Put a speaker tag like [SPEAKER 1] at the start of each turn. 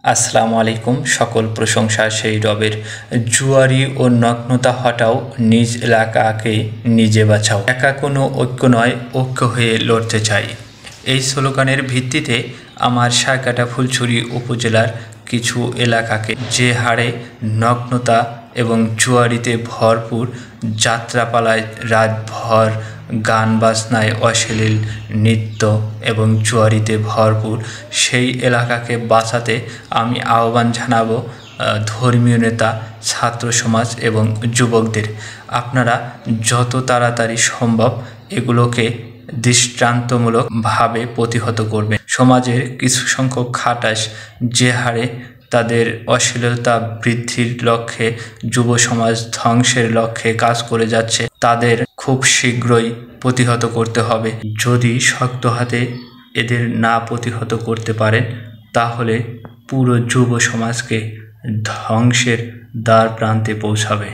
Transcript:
[SPEAKER 1] আসসালামু আলাইকুম। সকল প্রশংসা সেই রবের। জুয়ারি ও নগ্নতা হটাও, নিজ এলাকাকে নিজে বাঁচাও। একা কোনো ঐক্য নয়, ঐক্য হয়ে লড়তে চাই। এই স্লোগানের ভিত্তিতে আমার সায়কাটা ফুলছড়ি উপজেলার কিছু এলাকাকে যে হারে নগ্নতা এবং জুয়ারিতে ভরপুর, যাত্রাপালায় রাতভর গান বাজনায় অশ্লীল নৃত্য এবং জুয়ারিতে ভরপুর, সেই এলাকাকে বাঁচাতে আমি আহ্বান জানাবো ধর্মীয় নেতা, ছাত্র সমাজ এবং যুবকদের। আপনারা যত তাড়াতাড়ি সম্ভব এগুলোকে দৃষ্টান্তমূলকভাবে প্রতিহত করবেন। সমাজের কিছু সংখ্যক খাটাস যে হারে তাদের অশ্লীলতা বৃদ্ধির লক্ষ্যে, যুব সমাজ ধ্বংসের লক্ষ্যে কাজ করে যাচ্ছে, তাদের খুব শীঘ্রই প্রতিহত করতে হবে। যদি শক্ত হাতে এদের না প্রতিহত করতে পারেন, তাহলে পুরো যুব সমাজকে ধ্বংসের দ্বার প্রান্তে পৌঁছাবে।